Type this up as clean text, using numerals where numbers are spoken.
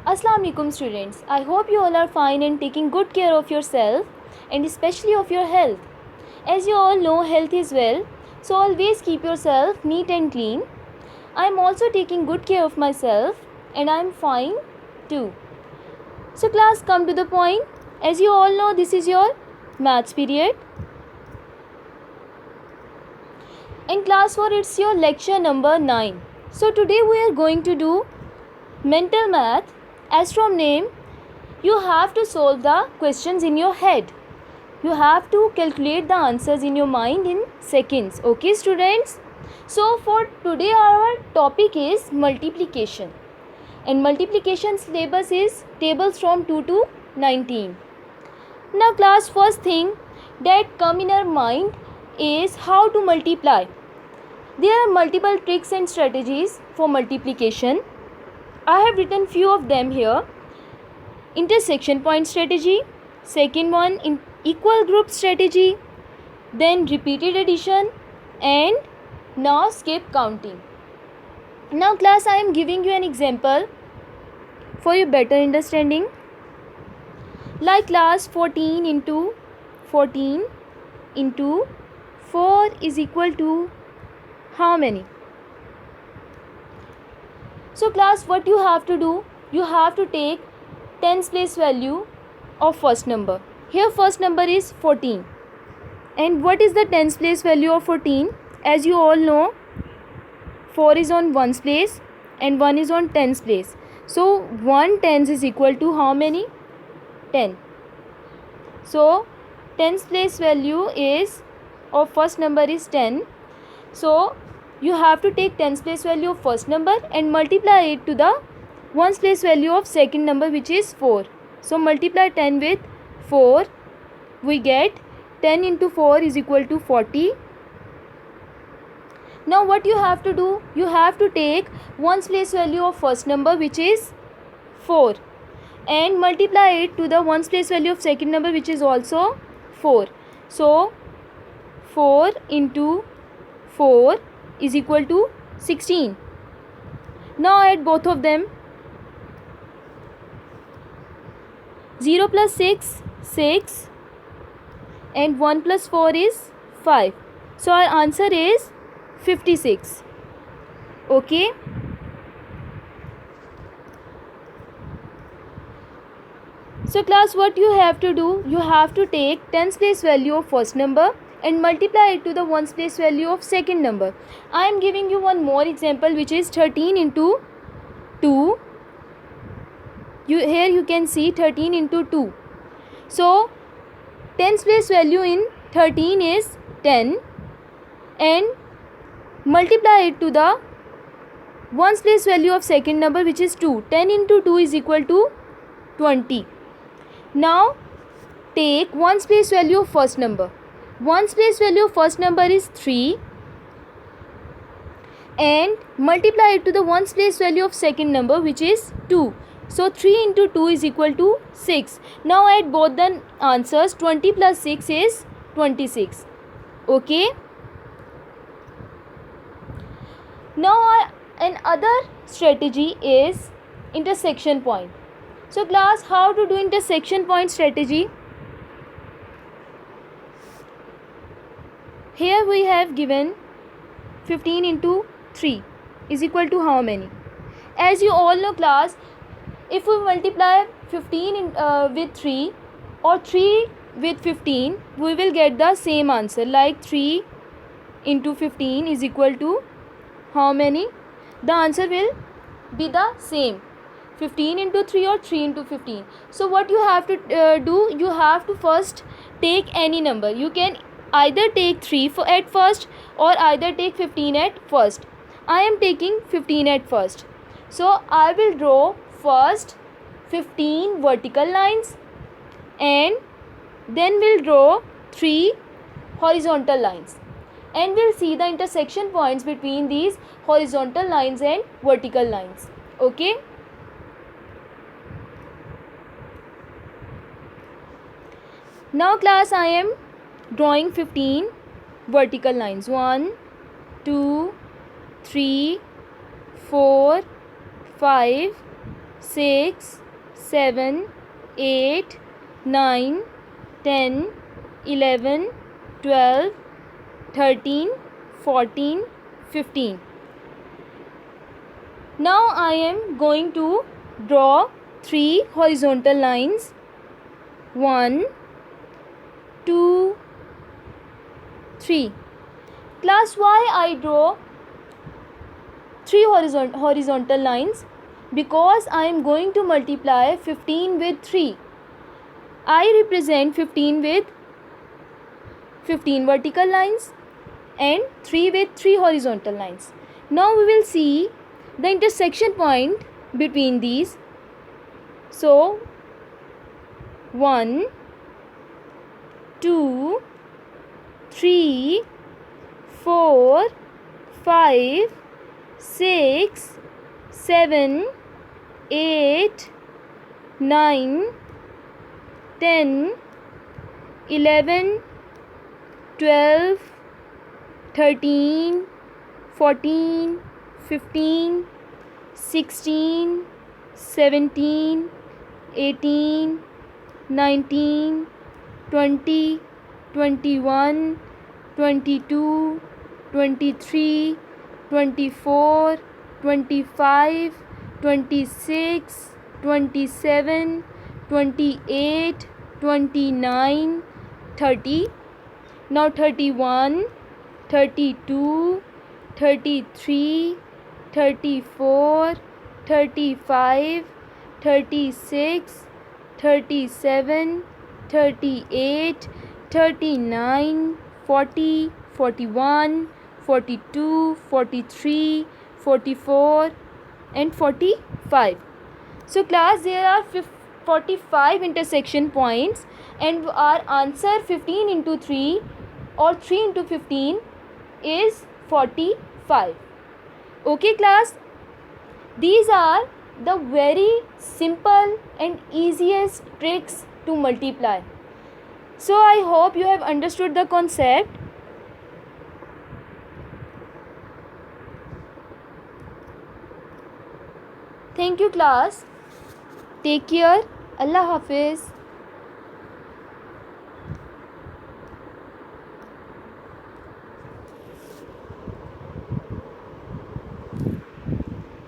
Assalamu alaikum students. I hope you all are fine and taking good care of yourself and especially of your health. As you all know, health is wealth, so always keep yourself neat and clean. I am also taking good care of myself and I am fine too. So class, come to the point. As you all know, this is your maths period. In class 4, it's your lecture number 9. So today we are going to do mental math. As from name, you have to solve the questions in your head. You have to calculate the answers in your mind in seconds. Okay students? So for today our topic is multiplication. And multiplication syllabus is tables from 2 to 19. Now class, first thing that come in our mind is how to multiply. There are multiple tricks and strategies for multiplication. I have written few of them here. Intersection point strategy, second one in equal group strategy, then repeated addition, and now skip counting. Now class, I am giving you an example for your better understanding. Like class, 14 into 14 into 4 is equal to how many? So class, what you have to do, you have to take tens place value of first number. Here first number is 14. And what is the tens place value of 14? As you all know, 4 is on ones place and 1 is on tens place. So 1 tens is equal to how many? 10. So tens place value is of first number is 10. So you have to take tens place value of first number and multiply it to the ones place value of second number, which is 4. So multiply 10 with 4. We get 10 into 4 is equal to 40. Now what you have to do? You have to take ones place value of first number, which is 4, and multiply it to the ones place value of second number, which is also 4. So 4 into 4 is equal to 16. Now add both of them. 0 plus 6, 6, and 1 plus 4 is 5. So our answer is 56. Okay. So class, what you have to do? You have to take tens place value of first number and multiply it to the ones place value of second number. I am giving you one more example, which is 13 into 2. Here you can see 13 into 2. So tens place value in 13 is 10 and multiply it to the ones place value of second number, which is 2. 10 into 2 is equal to 20. Now take ones place value of first number. Ones place value of first number is 3 and multiply it to the ones place value of second number, which is 2. So 3 into 2 is equal to 6. Now add both the answers. 20 plus 6 is 26. Okay. Now another strategy is intersection point. So class, how to do intersection point strategy? Here we have given 15 into 3 is equal to how many? As you all know class, if we multiply 15 with 3 or 3 with 15, we will get the same answer, like 3 into 15 is equal to how many? The answer will be the same, 15 into 3 or 3 into 15. So what you have to do, you have to first take any number. You can either take 3 at first or either take 15 at first. I am taking 15 at first. So I will draw first 15 vertical lines and then we'll draw 3 horizontal lines, and we'll see the intersection points between these horizontal lines and vertical lines. Okay. Now class, I am drawing 15 vertical lines. 1, 2, 3, 4, 5, 6, 7, 8, 9, 10, 11, 12, 13, 14, 15. Now I am going to draw 3 horizontal lines. 1, 2, 3. Class, why I draw 3 horizontal lines? Because I am going to multiply 15 with 3. I represent 15 with 15 vertical lines and 3 with 3 horizontal lines. Now we will see the intersection point between these. So 1, 2, 3, 4, 5, 6, 7, 8, 9, 10, 11, 12, 13, 14, 15, 16, 17, 18, 19, 20, 21, 22, 23, 24, 25, 26, 27, 28, 29, 30. Now 31, 32, 33, 34, 35, 36, 37, 38, 39, 40, 41, 42, 43, 44 and 45. So class, there are 45 intersection points and our answer 15 into 3 or 3 into 15 is 45. Okay class, these are the very simple and easiest tricks to multiply. So I hope you have understood the concept. Thank you class. Take care. Allah Hafiz.